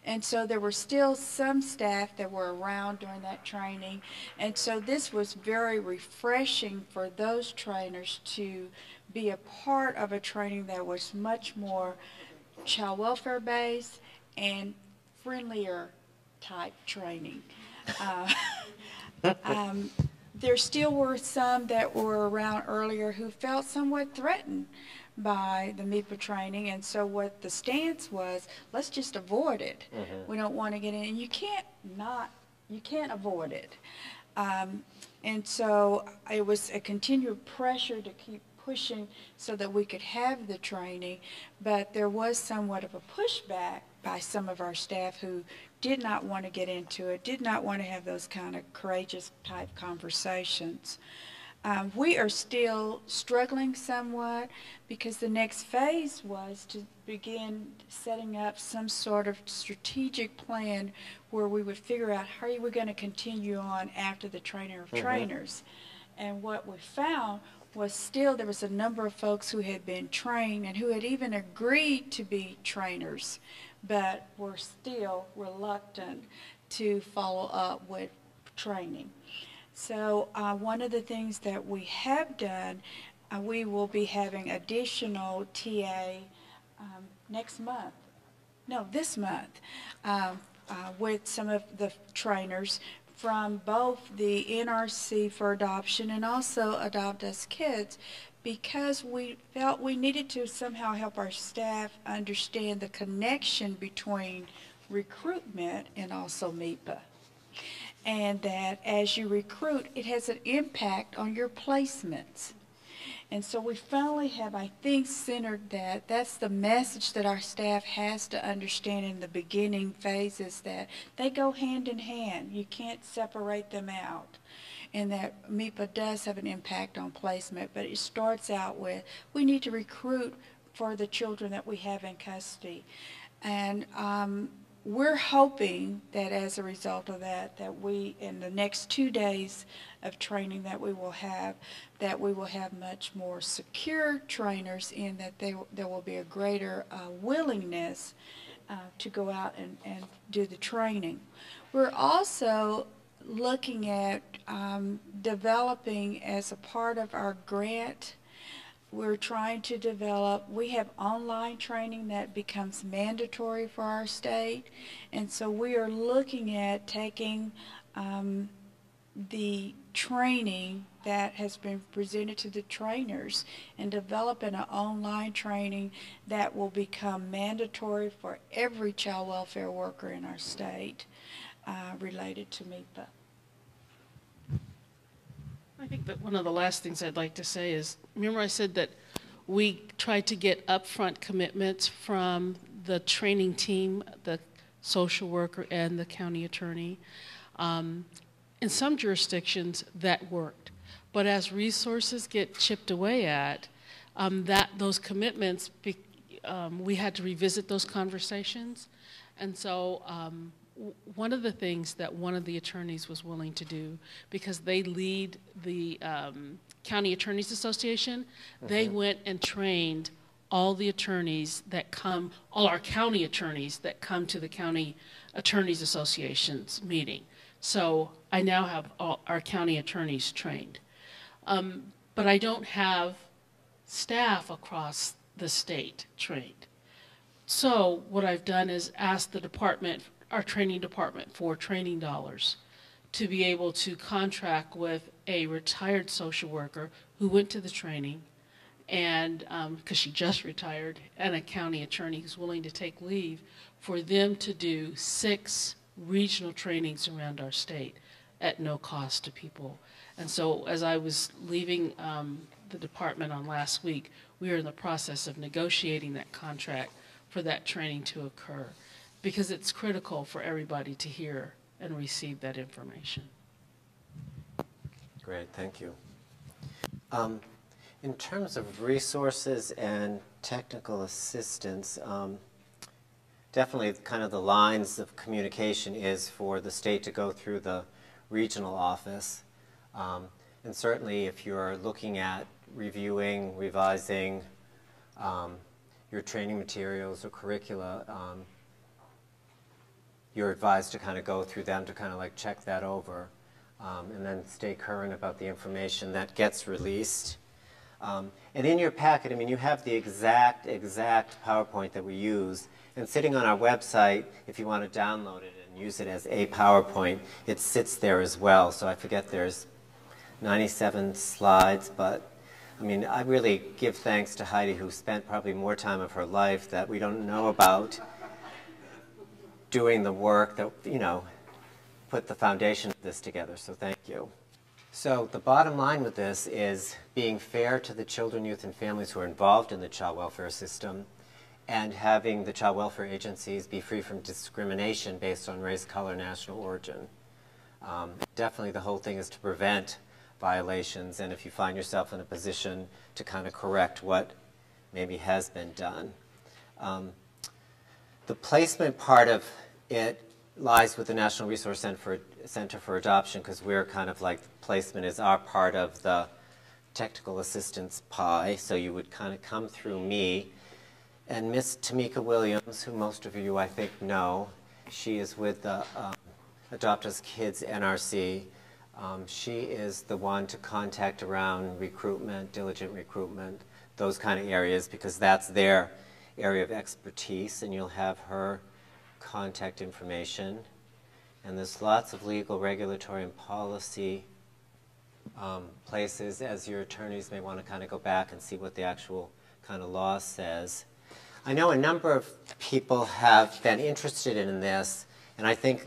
And so there were still some staff that were around during that training. And so this was very refreshing for those trainers to be a part of a training that was much more child welfare based and friendlier type training. There still were some that were around earlier who felt somewhat threatened by the MEPA training, and so what the stance was, let's just avoid it. We don't want to get in, and you can't avoid it. And so it was a continued pressure to keep pushing so that we could have the training, but there was somewhat of a pushback by some of our staff who did not want to get into it, did not want to have those kind of courageous type conversations. We are still struggling somewhat because the next phase was to begin setting up some sort of strategic plan where we would figure out how are we going to continue on after the trainer of trainers. And what we found was still there was a number of folks who had been trained and who had even agreed to be trainers, but were still reluctant to follow up with training. So one of the things that we have done, we will be having additional TA this month, with some of the trainers from both the NRC for adoption and also Adopt Us Kids, because we felt we needed to somehow help our staff understand the connection between recruitment and also MEPA. And that as you recruit, it has an impact on your placements. And so we finally have, I think, centered that. That's the message that our staff has to understand in the beginning phases, that they go hand in hand. You can't separate them out. And that MEPA does have an impact on placement, but it starts out with we need to recruit for the children that we have in custody. And we're hoping that as a result of that, that we, in the next 2 days of training that we will have much more secure trainers, in that there will be a greater willingness to go out and do the training. We're also looking at developing, as a part of our grant, we're trying to develop, we have online training that becomes mandatory for our state, and so we are looking at taking the training that has been presented to the trainers and developing an online training that will become mandatory for every child welfare worker in our state related to MEPA. I think that one of the last things I'd like to say is, remember I said that we tried to get upfront commitments from the training team, the social worker, and the county attorney. In some jurisdictions, that worked. But as resources get chipped away at, those commitments, we had to revisit those conversations. And so one of the things that one of the attorneys was willing to do, because they lead the County Attorneys Association, they went and trained all the attorneys that come, all our county attorneys that come to the County Attorneys Association's meeting. So I now have all our county attorneys trained. But I don't have staff across the state trained. So what I've done is asked the department, our training department, for training dollars to be able to contract with a retired social worker who went to the training, and because she just retired, and a county attorney who's willing to take leave, for them to do 6 regional trainings around our state at no cost to people. And so as I was leaving the department on last week, we were in the process of negotiating that contract for that training to occur, because it's critical for everybody to hear and receive that information. Great, thank you. In terms of resources and technical assistance, definitely kind of the lines of communication is for the state to go through the regional office. And certainly if you're looking at reviewing, revising your training materials or curricula, you're advised to kind of go through them to kind of like check that over and then stay current about the information that gets released. And in your packet, I mean, you have the exact PowerPoint that we use. And sitting on our website, if you want to download it and use it as a PowerPoint, it sits there as well. So I forget there's 97 slides, but I mean, I really give thanks to Heidi, who spent probably more time of her life that we don't know about doing the work that, you know, put the foundation of this together. So thank you. So the bottom line with this is being fair to the children, youth, and families who are involved in the child welfare system, and having the child welfare agencies be free from discrimination based on race, color, national origin. Definitely the whole thing is to prevent violations, and if you find yourself in a position to kind of correct what maybe has been done. The placement part of it lies with the National Resource Center for Adoption, because we're kind of like, placement is our part of the technical assistance pie, so you would kind of come through me. And Miss Tamika Williams, who most of you I think know, she is with the Adopt Us Kids NRC. She is the one to contact around recruitment, diligent recruitment, those kind of areas, because that's their area of expertise, and you'll have her contact information. And there's lots of legal, regulatory, and policy places, as your attorneys may want to kind of go back and see what the actual kind of law says. I know a number of people have been interested in this, and I think,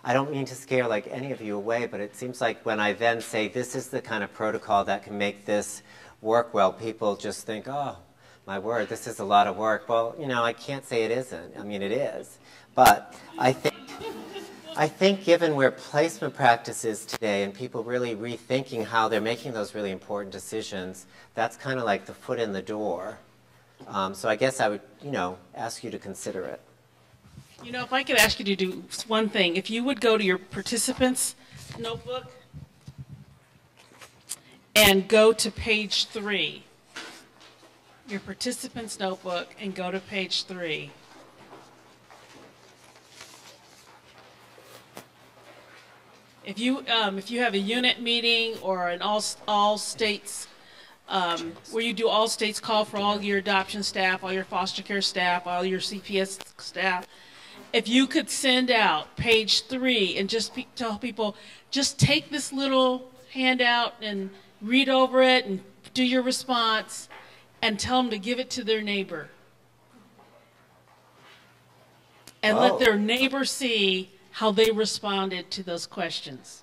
I don't mean to scare like any of you away, but it seems like when I then say this is the kind of protocol that can make this work well, people just think, oh, my word, this is a lot of work. Well, you know, I can't say it isn't. I mean, it is. But I think given where placement practice is today and people really rethinking how they're making those really important decisions, that's kind of like the foot in the door. So I guess I would, you know, ask you to consider it. You know, if I could ask you to do one thing, if you would go to your participants notebook and go to page 3. Your participants notebook and go to page 3. If you have a unit meeting or an all states where you do all states call for all your adoption staff, all your foster care staff, all your CPS staff, if you could send out page 3 and just tell people, just take this little handout and read over it and do your response and tell them to give it to their neighbor. And let their neighbor see how they responded to those questions.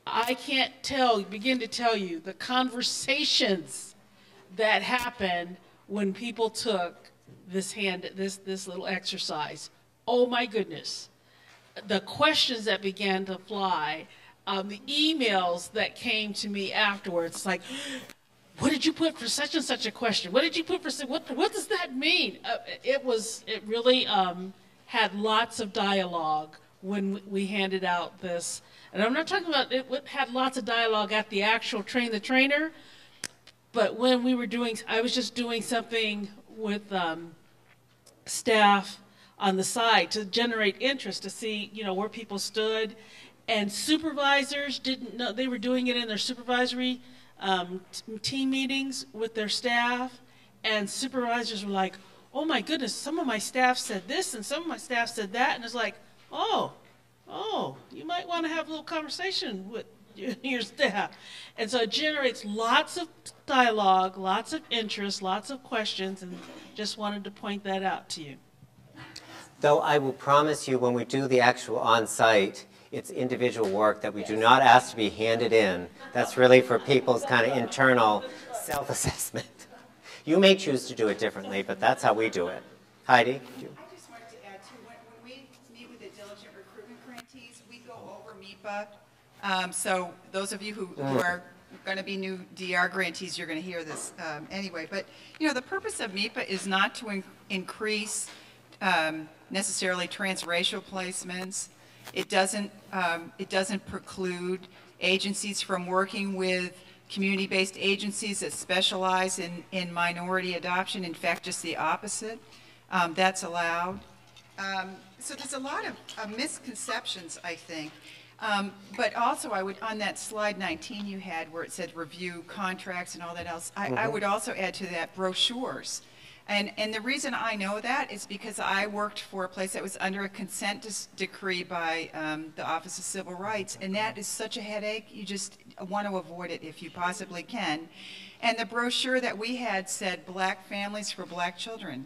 I can't begin to tell you the conversations that happened when people took this little exercise. Oh my goodness. The questions that began to fly, the emails that came to me afterwards, like, what did you put for such and such a question? What did you put for, what does that mean? It really had lots of dialogue when we handed out this. And I'm not talking about, it had lots of dialogue at the actual train the trainer, but when we were I was just doing something with staff on the side to generate interest, to see, you know, where people stood. And supervisors didn't know, they were doing it in their supervisory team meetings with their staff, and supervisors were like, oh my goodness, some of my staff said this and some of my staff said that, and it's like, oh, you might want to have a little conversation with your staff. And so it generates lots of dialogue, lots of interest, lots of questions, and just wanted to point that out to you. Though I will promise you, when we do the actual on-site, it's individual work that we do not ask to be handed in. That's really for people's kind of internal self-assessment. You may choose to do it differently, but that's how we do it. Heidi? I just wanted to add, too, when we meet with the diligent recruitment grantees, we go over MIPA. So those of you who are going to be new DR grantees, you're going to hear this anyway. But, you know, the purpose of MIPA is not to increase necessarily transracial placements. It doesn't preclude agencies from working with community-based agencies that specialize in minority adoption. In fact, just the opposite. That's allowed. So there's a lot of misconceptions, I think. But also, I would, on that slide 19 you had where it said review contracts and all that else, I would also add to that brochures. And the reason I know that is because I worked for a place that was under a consent decree by the Office of Civil Rights, and that is such a headache. You just want to avoid it if you possibly can. And the brochure that we had said Black Families for Black Children,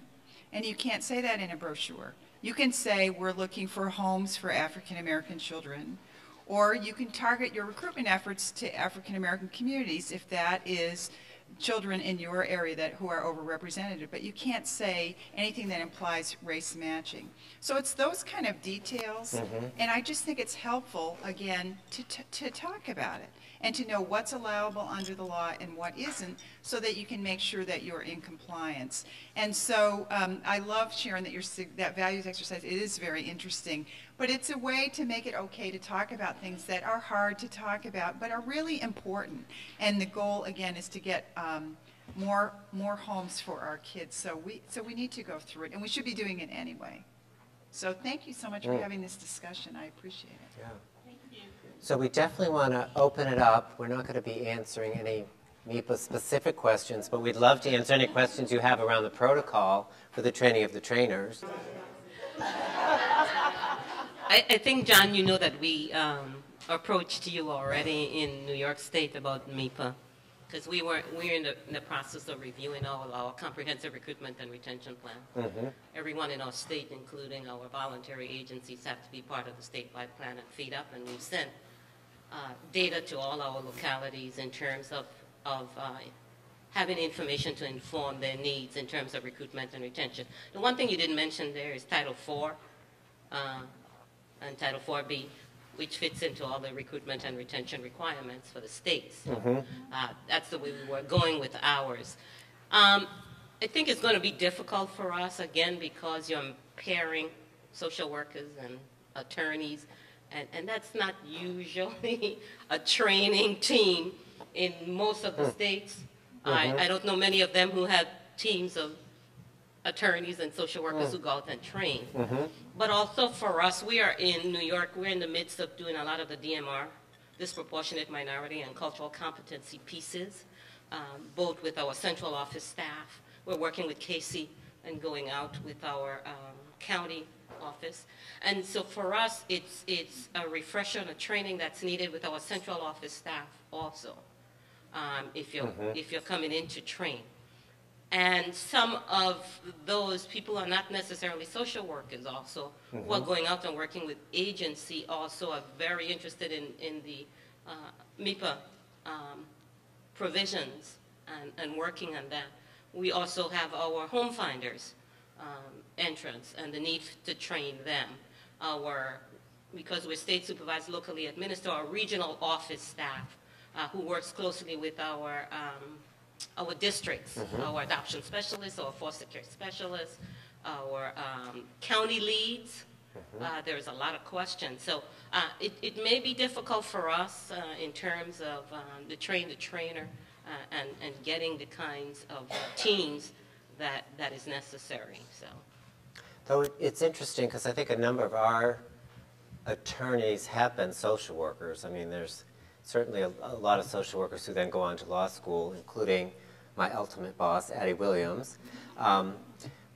and you can't say that in a brochure. You can say we're looking for homes for African American children, or you can target your recruitment efforts to African American communities if that is children in your area who are overrepresented, but you can't say anything that implies race matching. So it's those kind of details, and I just think it's helpful, again, to talk about it and to know what's allowable under the law and what isn't, so that you can make sure that you're in compliance. And so I love, Sharon, that values exercise. It is very interesting, but it's a way to make it okay to talk about things that are hard to talk about but are really important. And the goal, again, is to get more homes for our kids. So we need to go through it, and we should be doing it anyway. So thank you so much for having this discussion. I appreciate it. Yeah. So we definitely want to open it up. We're not going to be answering any MIPA-specific questions, but we'd love to answer any questions you have around the protocol for the training of the trainers. I think, John, you know that we approached you already in New York State about MIPA, because we're in the process of reviewing our comprehensive recruitment and retention plan. Everyone in our state, including our voluntary agencies, have to be part of the statewide plan and feed up, and we've sent data to all our localities in terms of having information to inform their needs in terms of recruitment and retention. The one thing you didn't mention there is Title IV and Title IV-B, which fits into all the recruitment and retention requirements for the states. That's the way we were going with ours. I think it's going to be difficult for us, again, because you're pairing social workers and attorneys, and that's not usually a training team in most of the states. I don't know many of them who have teams of attorneys and social workers who go out and train. But also for us, we are in New York, we're in the midst of doing a lot of the DMR, disproportionate minority and cultural competency pieces, both with our central office staff. We're working with Casey and going out with our county office. And so for us, it's a refresher and a training that's needed with our central office staff also, if you're coming in to train. And some of those people are not necessarily social workers also, who are going out and working with agency also are very interested in the MIPA provisions and working on that. We also have our home finders entrance and the need to train them. Because we're state supervised, locally administered, our regional office staff who works closely with our districts, our adoption specialists, our foster care specialists, our county leads. There's a lot of questions. So it may be difficult for us in terms of the trainer and getting the kinds of teams that is necessary. So, though it's interesting because I think a number of our attorneys have been social workers. I mean, there's certainly a lot of social workers who then go on to law school, including my ultimate boss, Addie Williams.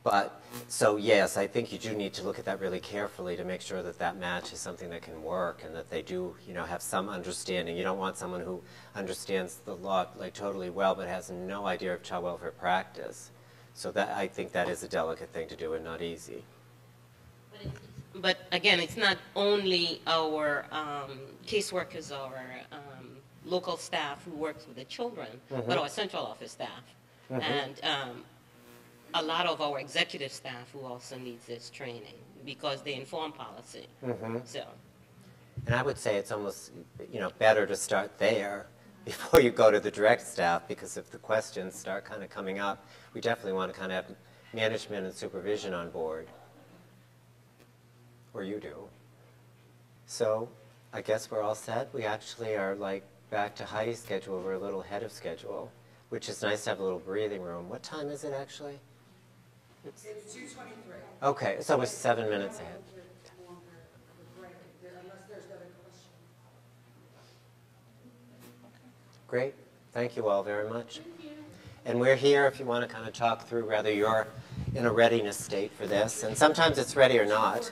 But so yes, I think you do need to look at that really carefully to make sure that that match is something that can work and that they do, have some understanding. You don't want someone who understands the law like totally well but has no idea of child welfare practice. So that I think that is a delicate thing to do and not easy. But again, it's not only our caseworkers, our local staff who works with the children, but our central office staff and a lot of our executive staff who also needs this training because they inform policy. So, And I would say it's almost, better to start there before you go to the direct staff, because if the questions start kind of coming up, we definitely want to kind of have management and supervision on board. Or you do. So I guess we're all set. We actually are like back to Heidi's schedule. We're a little ahead of schedule, which is nice to have a little breathing room. What time is it actually? It's 2:23. Okay, so we're 7 minutes ahead. Great. Thank you all very much. And we're here if you want to kind of talk through whether you're in a readiness state for this. And sometimes it's ready or not.